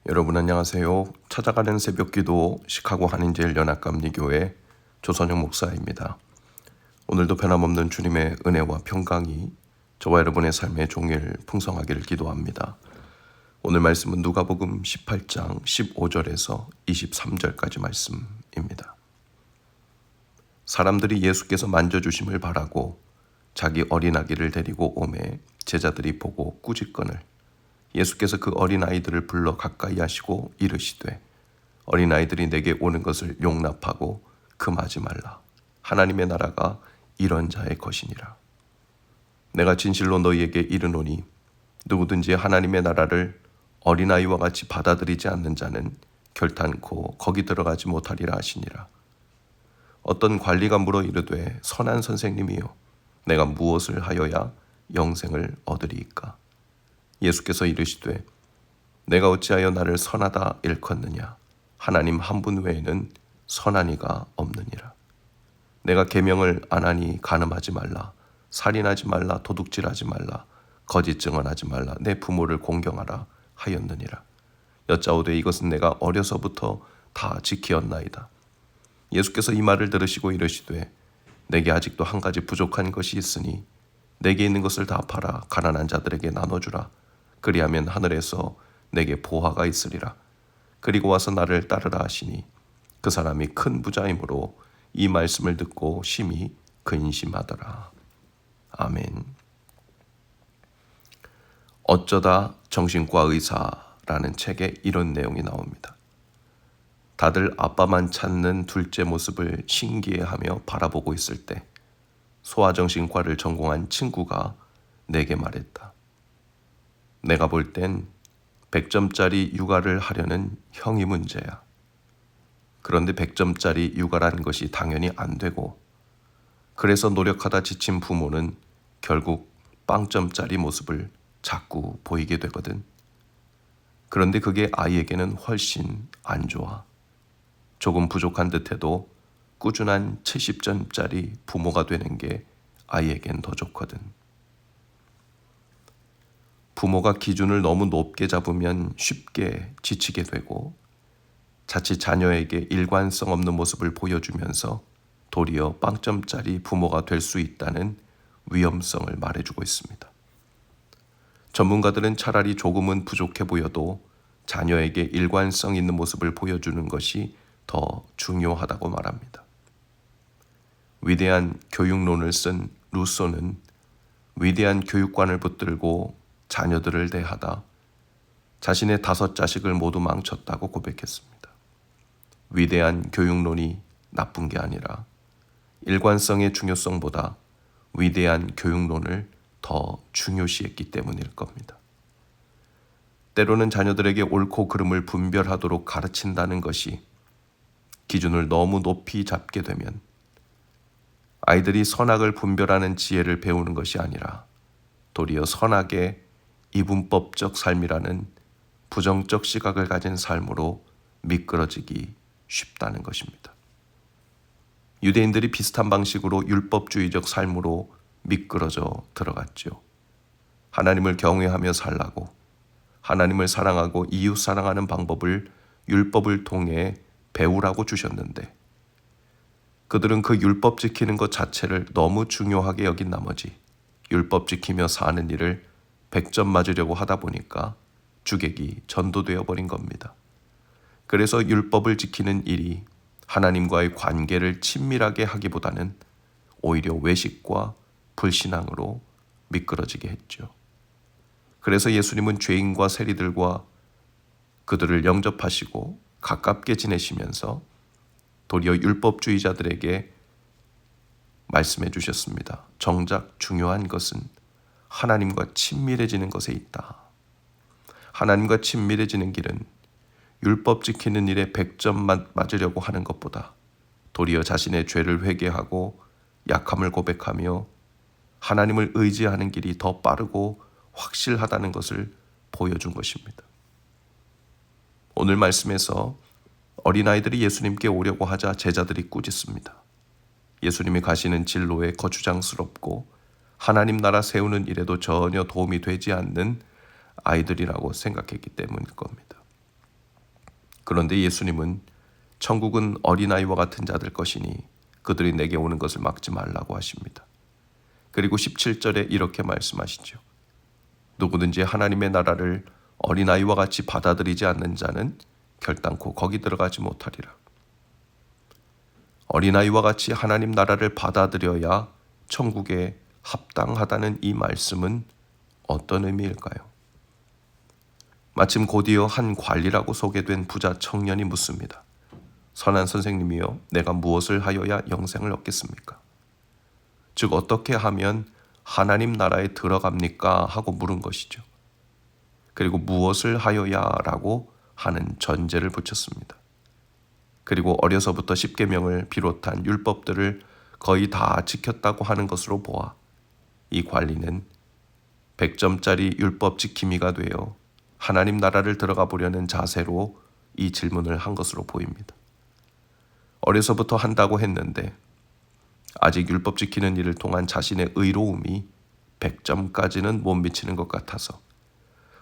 여러분 안녕하세요. 찾아가는 새벽기도 시카고 한인제일 연합감리교회 조선영 목사입니다. 오늘도 변함없는 주님의 은혜와 평강이 저와 여러분의 삶의 종일 풍성하기를 기도합니다. 오늘 말씀은 누가복음 18장 15절에서 23절까지 말씀입니다. 사람들이 예수께서 만져주심을 바라고 자기 어린아기를 데리고 오매 제자들이 보고 꾸짖거늘 예수께서 그 어린아이들을 불러 가까이 하시고 이르시되 어린아이들이 내게 오는 것을 용납하고 금하지 말라. 하나님의 나라가 이런 자의 것이니라. 내가 진실로 너희에게 이르노니 누구든지 하나님의 나라를 어린아이와 같이 받아들이지 않는 자는 결탄코 거기 들어가지 못하리라 하시니라. 어떤 관리가 물어 이르되 선한 선생님이요 내가 무엇을 하여야 영생을 얻으리이까? 예수께서 이르시되 내가 어찌하여 나를 선하다 일컫느냐? 하나님 한 분 외에는 선한 이가 없느니라. 내가 계명을 안 하니 간음하지 말라, 살인하지 말라, 도둑질하지 말라, 거짓 증언하지 말라, 내 부모를 공경하라 하였느니라. 여짜오되 이것은 내가 어려서부터 다 지키었나이다. 예수께서 이 말을 들으시고 이르시되 내게 아직도 한 가지 부족한 것이 있으니 내게 있는 것을 다 팔아 가난한 자들에게 나눠주라. 그리하면 하늘에서 내게 보화가 있으리라. 그리고 와서 나를 따르라 하시니 그 사람이 큰 부자이므로 이 말씀을 듣고 심히 근심하더라. 아멘. 어쩌다 정신과 의사라는 책에 이런 내용이 나옵니다. 다들 아빠만 찾는 둘째 모습을 신기해하며 바라보고 있을 때 소아정신과를 전공한 친구가 내게 말했다. 내가 볼 땐 100점짜리 육아를 하려는 형이 문제야. 그런데 100점짜리 육아라는 것이 당연히 안 되고 그래서 노력하다 지친 부모는 결국 0점짜리 모습을 자꾸 보이게 되거든. 그런데 그게 아이에게는 훨씬 안 좋아. 조금 부족한 듯해도 꾸준한 70점짜리 부모가 되는 게 아이에겐 더 좋거든. 부모가 기준을 너무 높게 잡으면 쉽게 지치게 되고 자칫 자녀에게 일관성 없는 모습을 보여주면서 도리어 0점짜리 부모가 될 수 있다는 위험성을 말해주고 있습니다. 전문가들은 차라리 조금은 부족해 보여도 자녀에게 일관성 있는 모습을 보여주는 것이 더 중요하다고 말합니다. 위대한 교육론을 쓴 루소는 위대한 교육관을 붙들고 자녀들을 대하다 자신의 5 자식을 모두 망쳤다고 고백했습니다. 위대한 교육론이 나쁜 게 아니라 일관성의 중요성보다 위대한 교육론을 더 중요시했기 때문일 겁니다. 때로는 자녀들에게 옳고 그름을 분별하도록 가르친다는 것이 기준을 너무 높이 잡게 되면 아이들이 선악을 분별하는 지혜를 배우는 것이 아니라 도리어 선악의 이분법적 삶이라는 부정적 시각을 가진 삶으로 미끄러지기 쉽다는 것입니다. 유대인들이 비슷한 방식으로 율법주의적 삶으로 미끄러져 들어갔죠. 하나님을 경외하며 살라고 하나님을 사랑하고 이웃 사랑하는 방법을 율법을 통해 배우라고 주셨는데 그들은 그 율법 지키는 것 자체를 너무 중요하게 여긴 나머지 율법 지키며 사는 일을 100점 맞으려고 하다 보니까 주객이 전도되어 버린 겁니다. 그래서 율법을 지키는 일이 하나님과의 관계를 친밀하게 하기보다는 오히려 외식과 불신앙으로 미끄러지게 했죠. 그래서 예수님은 죄인과 세리들과 그들을 영접하시고 가깝게 지내시면서 도리어 율법주의자들에게 말씀해 주셨습니다. 정작 중요한 것은 하나님과 친밀해지는 것에 있다. 하나님과 친밀해지는 길은 율법 지키는 일에 100점 맞으려고 하는 것보다 도리어 자신의 죄를 회개하고 약함을 고백하며 하나님을 의지하는 길이 더 빠르고 확실하다는 것을 보여준 것입니다. 오늘 말씀에서 어린아이들이 예수님께 오려고 하자 제자들이 꾸짖습니다. 예수님이 가시는 진로에 거추장스럽고 하나님 나라 세우는 일에도 전혀 도움이 되지 않는 아이들이라고 생각했기 때문일 겁니다. 그런데 예수님은 천국은 어린아이와 같은 자들 것이니 그들이 내게 오는 것을 막지 말라고 하십니다. 그리고 17절에 이렇게 말씀하시죠. 누구든지 하나님의 나라를 어린아이와 같이 받아들이지 않는 자는 결단코 거기 들어가지 못하리라. 어린아이와 같이 하나님 나라를 받아들여야 천국에 합당하다는 이 말씀은 어떤 의미일까요? 마침 곧이어 한 관리라고 소개된 부자 청년이 묻습니다. 선한 선생님이여, 내가 무엇을 하여야 영생을 얻겠습니까? 즉 어떻게 하면 하나님 나라에 들어갑니까? 하고 물은 것이죠. 그리고 무엇을 하여야 라고 하는 전제를 붙였습니다. 그리고 어려서부터 십계명을 비롯한 율법들을 거의 다 지켰다고 하는 것으로 보아 이 관리는 100점짜리 율법 지킴이가 되어 하나님 나라를 들어가 보려는 자세로 이 질문을 한 것으로 보입니다. 어려서부터 한다고 했는데 아직 율법 지키는 일을 통한 자신의 의로움이 100점까지는 못 미치는 것 같아서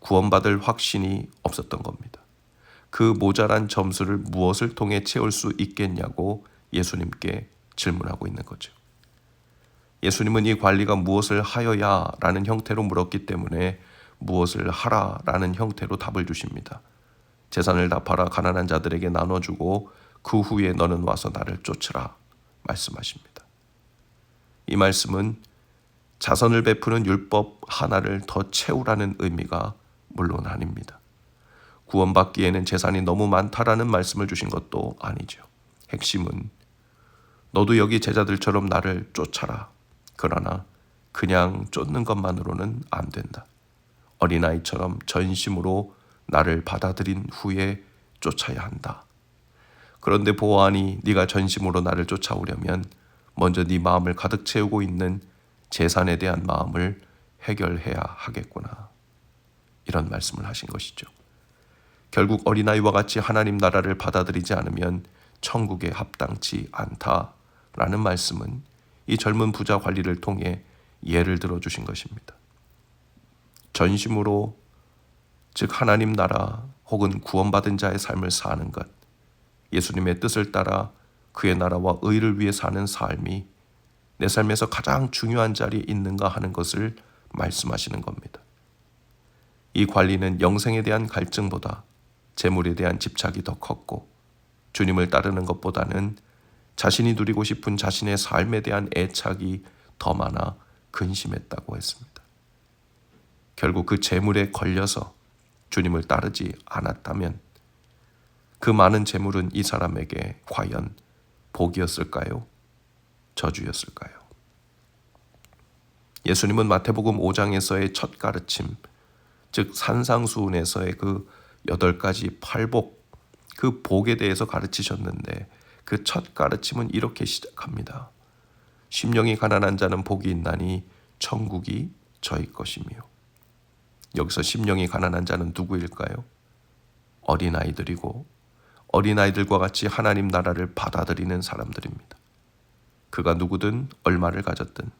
구원받을 확신이 없었던 겁니다. 그 모자란 점수를 무엇을 통해 채울 수 있겠냐고 예수님께 질문하고 있는 거죠. 예수님은 이 관리가 무엇을 하여야 라는 형태로 물었기 때문에 무엇을 하라 라는 형태로 답을 주십니다. 재산을 다 팔아 가난한 자들에게 나눠주고 그 후에 너는 와서 나를 쫓으라 말씀하십니다. 이 말씀은 자선을 베푸는 율법 하나를 더 채우라는 의미가 물론 아닙니다. 구원받기에는 재산이 너무 많다라는 말씀을 주신 것도 아니죠. 핵심은 너도 여기 제자들처럼 나를 쫓아라. 그러나 그냥 쫓는 것만으로는 안 된다. 어린아이처럼 전심으로 나를 받아들인 후에 쫓아야 한다. 그런데 보아하니 네가 전심으로 나를 쫓아오려면 먼저 네 마음을 가득 채우고 있는 재산에 대한 마음을 해결해야 하겠구나. 이런 말씀을 하신 것이죠. 결국 어린아이와 같이 하나님 나라를 받아들이지 않으면 천국에 합당치 않다라는 말씀은 이 젊은 부자 관리를 통해 예를 들어주신 것입니다. 전심으로 즉 하나님 나라 혹은 구원받은 자의 삶을 사는 것, 예수님의 뜻을 따라 그의 나라와 의를 위해 사는 삶이 내 삶에서 가장 중요한 자리에 있는가 하는 것을 말씀하시는 겁니다. 이 관리는 영생에 대한 갈증보다 재물에 대한 집착이 더 컸고 주님을 따르는 것보다는 자신이 누리고 싶은 자신의 삶에 대한 애착이 더 많아 근심했다고 했습니다. 결국 그 재물에 걸려서 주님을 따르지 않았다면 그 많은 재물은 이 사람에게 과연 복이었을까요? 저주였을까요? 예수님은 마태복음 5장에서의 첫 가르침, 즉 산상수훈에서의 그 8가지 팔복, 그 복에 대해서 가르치셨는데 그 첫 가르침은 이렇게 시작합니다. 심령이 가난한 자는 복이 있나니 천국이 저희 것이며. 여기서 심령이 가난한 자는 누구일까요? 어린아이들이고 어린아이들과 같이 하나님 나라를 받아들이는 사람들입니다. 그가 누구든 얼마를 가졌든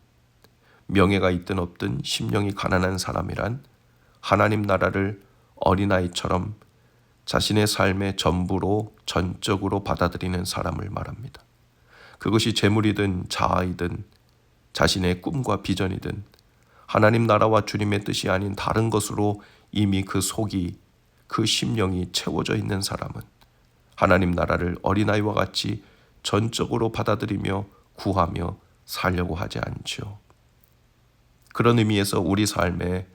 명예가 있든 없든 심령이 가난한 사람이란 하나님 나라를 어린아이처럼 자신의 삶의 전부로 전적으로 받아들이는 사람을 말합니다. 그것이 재물이든 자아이든 자신의 꿈과 비전이든 하나님 나라와 주님의 뜻이 아닌 다른 것으로 이미 그 속이, 그 심령이 채워져 있는 사람은 하나님 나라를 어린아이와 같이 전적으로 받아들이며 구하며 살려고 하지 않죠. 그런 의미에서 우리 삶에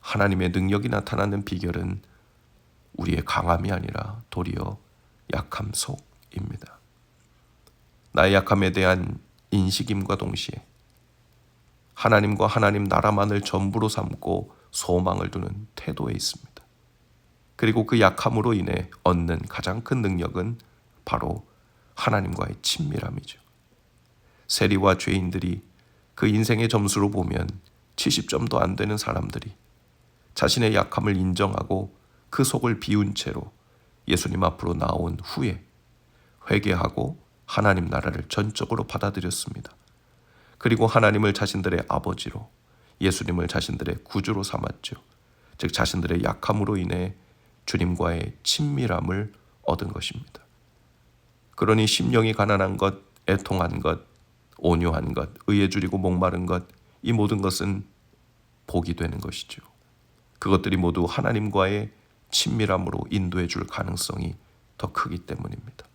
하나님의 능력이 나타나는 비결은 우리의 강함이 아니라 도리어 약함 속입니다. 나의 약함에 대한 인식임과 동시에 하나님과 하나님 나라만을 전부로 삼고 소망을 두는 태도에 있습니다. 그리고 그 약함으로 인해 얻는 가장 큰 능력은 바로 하나님과의 친밀함이죠. 세리와 죄인들이 그 인생의 점수로 보면 70점도 안 되는 사람들이 자신의 약함을 인정하고 그 속을 비운 채로 예수님 앞으로 나온 후에 회개하고 하나님 나라를 전적으로 받아들였습니다. 그리고 하나님을 자신들의 아버지로, 예수님을 자신들의 구주로 삼았죠. 즉 자신들의 약함으로 인해 주님과의 친밀함을 얻은 것입니다. 그러니 심령이 가난한 것, 애통한 것, 온유한 것, 의에 줄이고 목마른 것, 이 모든 것은 복이 되는 것이죠. 그것들이 모두 하나님과의 친밀함으로 인도해 줄 가능성이 더 크기 때문입니다.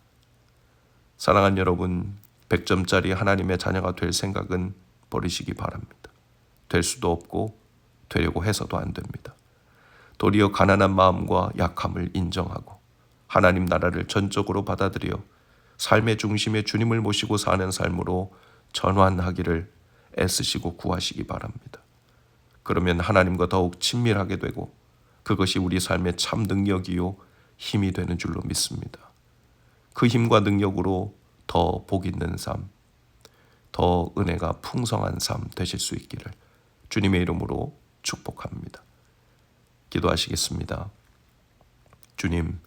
사랑하는 여러분, 100점짜리 하나님의 자녀가 될 생각은 버리시기 바랍니다. 될 수도 없고 되려고 해서도 안 됩니다. 도리어 가난한 마음과 약함을 인정하고 하나님 나라를 전적으로 받아들여 삶의 중심에 주님을 모시고 사는 삶으로 전환하기를 애쓰시고 구하시기 바랍니다. 그러면 하나님과 더욱 친밀하게 되고 그것이 우리 삶의 참 능력이요 힘이 되는 줄로 믿습니다. 그 힘과 능력으로 더 복 있는 삶, 더 은혜가 풍성한 삶 되실 수 있기를 주님의 이름으로 축복합니다. 기도하시겠습니다. 주님,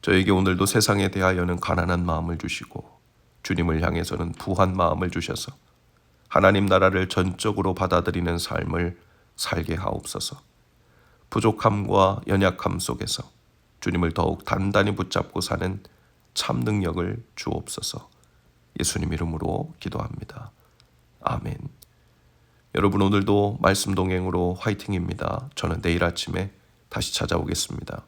저에게 오늘도 세상에 대하여는 가난한 마음을 주시고 주님을 향해서는 부한 마음을 주셔서 하나님 나라를 전적으로 받아들이는 삶을 살게 하옵소서. 부족함과 연약함 속에서 주님을 더욱 단단히 붙잡고 사는 참 능력을 주옵소서. 예수님 이름으로 기도합니다. 아멘. 여러분, 오늘도 말씀 동행으로 화이팅입니다. 저는 내일 아침에 다시 찾아오겠습니다.